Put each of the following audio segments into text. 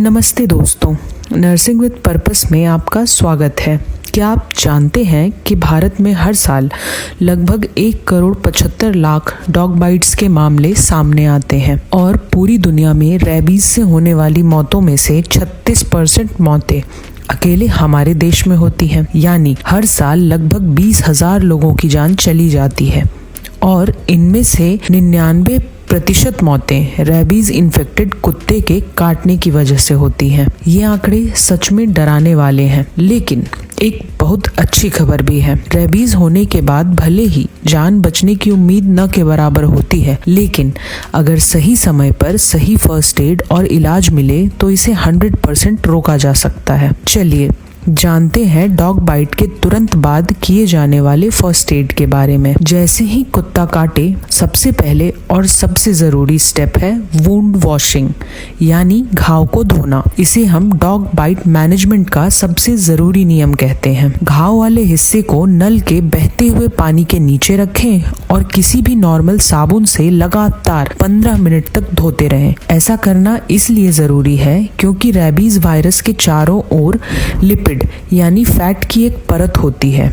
नमस्ते दोस्तों, nursing with purpose में आपका स्वागत है। क्या आप जानते हैं कि भारत में हर साल लगभग 1,75,00,000 डॉग बाइट्स के मामले सामने आते हैं और पूरी दुनिया में रेबीज से होने वाली मौतों में से 36% मौतें अकेले हमारे देश में होती हैं। यानी हर साल लगभग 20,000 लोगों की जान चली जाती है और इनमें से 99% मौतें रेबीज इन्फेक्टेड कुत्ते के काटने की वजह से होती हैं। ये आंकड़े सच में डराने वाले हैं, लेकिन एक बहुत अच्छी खबर भी है। रेबीज होने के बाद भले ही जान बचने की उम्मीद न के बराबर होती है, लेकिन अगर सही समय पर सही फर्स्ट एड और इलाज मिले तो इसे 100% रोका जा सकता है। चलिए जानते हैं डॉग बाइट के तुरंत बाद किए जाने वाले फर्स्ट एड के बारे में। जैसे ही कुत्ता काटे, सबसे पहले और सबसे जरूरी स्टेप है वुंड वॉशिंग, यानी घाव को धोना। इसे हम डॉग बाइट मैनेजमेंट का सबसे जरूरी नियम कहते हैं। घाव वाले हिस्से को नल के बहते हुए पानी के नीचे रखें और किसी भी नॉर्मल साबुन से लगातार 15 मिनट तक धोते रहें। ऐसा करना इसलिए जरूरी है क्योंकि रेबीज वायरस के चारों ओर लिपिड यानी फैट की एक परत होती है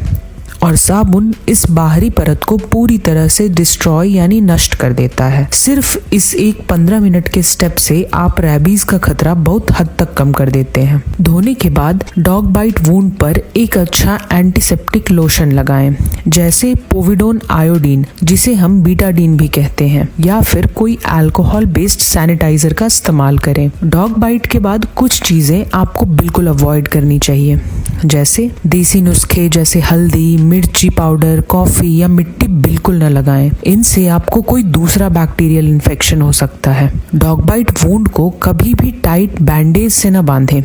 और साबुन इस बाहरी परत को पूरी तरह से डिस्ट्रॉय यानी नष्ट कर देता है। सिर्फ इस एक 15 मिनट के स्टेप से आप रेबीज का खतरा बहुत हद तक कम कर देते हैं। धोने के बाद डॉग बाइट वुंड पर एक अच्छा एंटीसेप्टिक लोशन लगाएं, जैसे पोविडोन आयोडीन, जिसे हम बीटाडीन भी कहते हैं, या फिर कोई अल्कोहल बेस्ड सैनिटाइजर का इस्तेमाल करें। डॉग बाइट के बाद कुछ चीजें आपको बिल्कुल अवॉइड करनी चाहिए, जैसे देसी नुस्खे जैसे हल्दी, मिर्ची पाउडर, कॉफी या मिट्टी बिल्कुल न लगाएं। इनसे आपको कोई दूसरा बैक्टीरियल इन्फेक्शन हो सकता है। डॉग बाइट वुंड को कभी भी टाइट बैंडेज से न बांधें,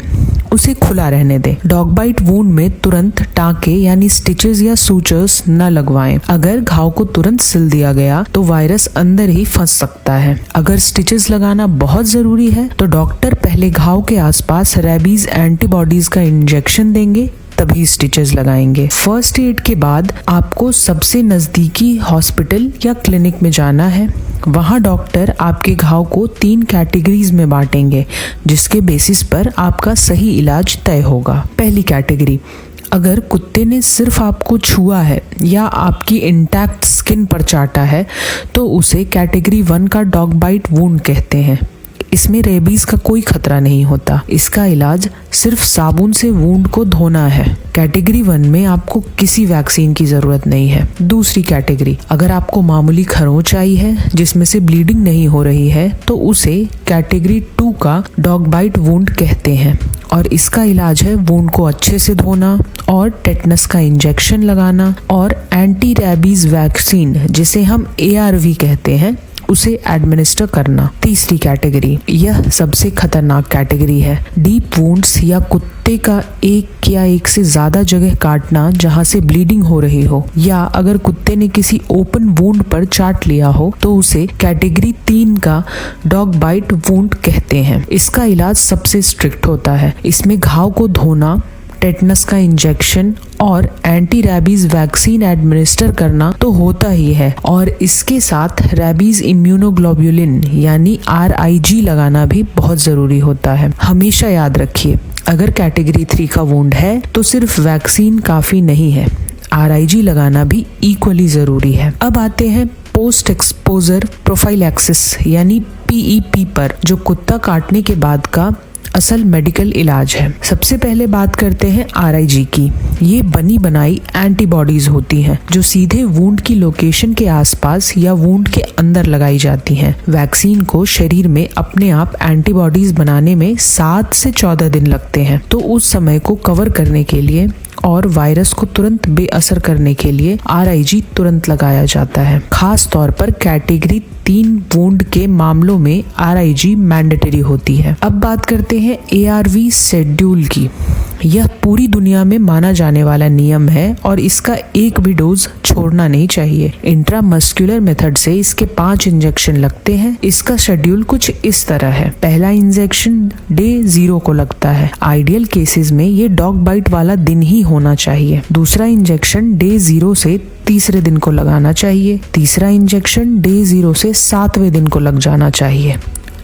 उसे खुला रहने दें। डॉग बाइट वुंड में तुरंत टाँके यानी स्टिचेस या सूचर्स न लगवाएं। अगर घाव को तुरंत सिल दिया गया तो वायरस अंदर ही फंस सकता है। अगर स्टिचेस लगाना बहुत जरूरी है तो डॉक्टर पहले घाव के आसपास रेबीज एंटीबॉडीज का इंजेक्शन देंगे, तभी स्टिचेस लगाएंगे। फर्स्ट एड के बाद आपको सबसे नजदीकी हॉस्पिटल या क्लिनिक में जाना है। वहाँ डॉक्टर आपके घाव को 3 कैटेगरीज में बांटेंगे, जिसके बेसिस पर आपका सही इलाज तय होगा। पहली कैटेगरी, अगर कुत्ते ने सिर्फ आपको छुआ है या आपकी इंटैक्ट स्किन पर चाटा है तो उसे कैटेगरी 1 का डॉग बाइट वुंड कहते हैं। इसमें रेबीज का कोई खतरा नहीं होता। इसका इलाज सिर्फ साबुन से वुंड को धोना है। कैटेगरी 1 में आपको किसी वैक्सीन की जरूरत नहीं है। दूसरी कैटेगरी, अगर आपको मामूली खरोंच आई है जिसमें से ब्लीडिंग नहीं हो रही है तो उसे कैटेगरी 2 का डॉग बाइट वुंड कहते हैं और इसका इलाज है वुंड को अच्छे से धोना और टेटनस का इंजेक्शन लगाना और एंटी रेबीज वैक्सीन, जिसे हम ARV कहते हैं, उसे एडमिनिस्टर करना। तीसरी कैटेगरी, यह सबसे खतरनाक कैटेगरी है। डीप वुंड्स या कुत्ते का एक या एक से ज्यादा जगह काटना जहां से ब्लीडिंग हो रही हो, या अगर कुत्ते ने किसी ओपन वुंड पर चाट लिया हो तो उसे कैटेगरी 3 का डॉग बाइट वुंड कहते हैं। इसका इलाज सबसे स्ट्रिक्ट होता है। इसमें घाव को धोना, टेटनस का इंजेक्शन और एंटी रेबीज वैक्सीन एडमिनिस्टर करना तो होता ही है और इसके साथ रेबीज इम्यूनोग्लोब्युलिन यानी RIG लगाना भी बहुत जरूरी होता है। हमेशा याद रखिए, अगर कैटेगरी 3 का वुंड है तो सिर्फ वैक्सीन काफी नहीं है, RIG लगाना भी इक्वली जरूरी है। अब आते हैं पोस्ट एक्सपोजर प्रोफाइलैक्सिस यानी PEP पर, जो कुत्ता काटने के बाद का असल मेडिकल इलाज है। सबसे पहले बात करते हैं RIG की। ये बनी बनाई एंटीबॉडीज होती हैं जो सीधे वुंड की लोकेशन के आसपास या वुंड के अंदर लगाई जाती हैं। वैक्सीन को शरीर में अपने आप एंटीबॉडीज बनाने में 7 से 14 दिन लगते हैं, तो उस समय को कवर करने के लिए और वायरस को तुरंत बेअसर करने के लिए RIG तुरंत लगाया जाता है। खास तौर पर कैटेगरी 3 वुंड के मामलों में RIG मैंडेटरी होती है। अब बात करते हैं ARV शेड्यूल की। यह पूरी दुनिया में माना जाने वाला नियम है और इसका एक भी डोज छोड़ना नहीं चाहिए। इंट्रामस्कुलर मेथड से इसके 5 इंजेक्शन लगते हैं। इसका शेड्यूल कुछ इस तरह है। पहला इंजेक्शन डे 0 को लगता है। आइडियल केसेस में ये डॉग बाइट वाला दिन ही होना चाहिए। दूसरा इंजेक्शन डे 0 से तीसरे दिन को लगाना चाहिए। तीसरा इंजेक्शन डे 0 से 7वें दिन को लग जाना चाहिए।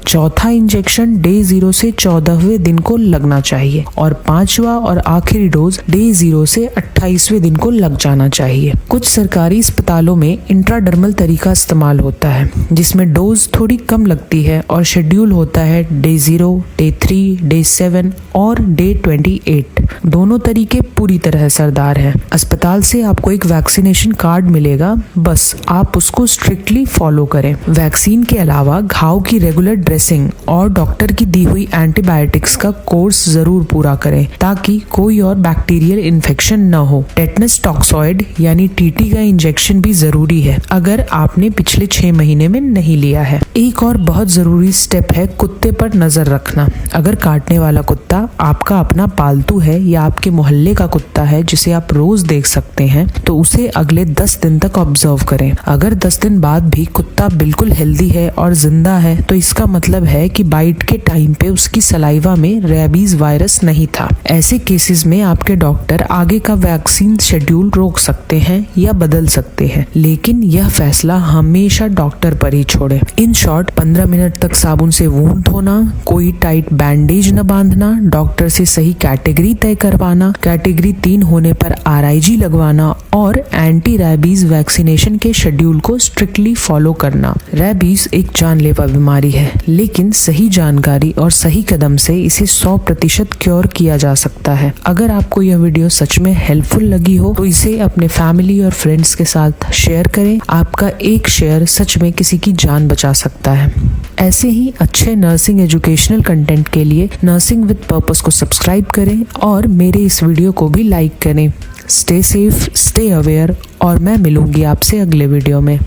चौथा इंजेक्शन डे 0 से 14वें दिन को लगना चाहिए और 5वां और आखिरी डोज डे 0 से 28वें दिन को लग जाना चाहिए। कुछ सरकारी अस्पतालों में इंट्राडर्मल तरीका इस्तेमाल होता है जिसमें डोज थोड़ी कम लगती है और शेड्यूल होता है डे 0, डे 3, डे 7 और डे 28। दोनों तरीके पूरी तरह असरदार हैं। अस्पताल से आपको एक वैक्सीनेशन कार्ड मिलेगा, बस आप उसको स्ट्रिक्टली फॉलो करें। वैक्सीन के अलावा घाव की रेगुलर ड्रेसिंग और डॉक्टर की दी हुई एंटीबायोटिक्स का कोर्स जरूर पूरा करें ताकि कोई और बैक्टीरियल इन्फेक्शन न हो। टेटनस टॉक्सॉइड यानी टीटी का इंजेक्शन भी जरूरी है अगर आपने पिछले 6 महीने में नहीं लिया है। एक और बहुत जरूरी स्टेप है कुत्ते पर नजर रखना। अगर काटने वाला कुत्ता आपका अपना पालतू है या आपके मोहल्ले का कुत्ता है जिसे आप रोज देख सकते हैं तो उसे अगले 10 दिन तक ऑब्जर्व करें। अगर 10 दिन बाद भी कुत्ता बिल्कुल हेल्दी है और जिंदा है तो इसका मतलब है कि बाइट के टाइम पे उसकी सलाइवा में रेबीज वायरस नहीं था। ऐसे केसेस में आपके डॉक्टर आगे का वैक्सीन शेड्यूल रोक सकते हैं या बदल सकते हैं, लेकिन यह फैसला हमेशा डॉक्टर पर ही छोड़े। इन शॉर्ट 15 मिनट तक साबुन से वूंड धोना, कोई टाइट बैंडेज न बांधना, डॉक्टर से सही कैटेगरी तय करवाना, कैटेगरी 3 होने पर RIG लगवाना और एंटी रैबीज वैक्सीनेशन के शेड्यूल को स्ट्रिक्टली फॉलो करना। रैबीज एक जानलेवा बीमारी है, लेकिन सही जानकारी और सही कदम से इसे 100% क्योर किया जा सकता है। अगर आपको यह वीडियो सच में हेल्पफुल लगी हो तो इसे अपने फैमिली और फ्रेंड्स के साथ शेयर करें। आपका एक शेयर सच में किसी की जान बचा सकता है। ऐसे ही अच्छे नर्सिंग एजुकेशनल कंटेंट के लिए नर्सिंग विद पर्पस को सब्सक्राइब करें और मेरे इस वीडियो को भी लाइक करें। स्टे सेफ, स्टे अवेयर और मैं मिलूंगी आपसे अगले वीडियो में।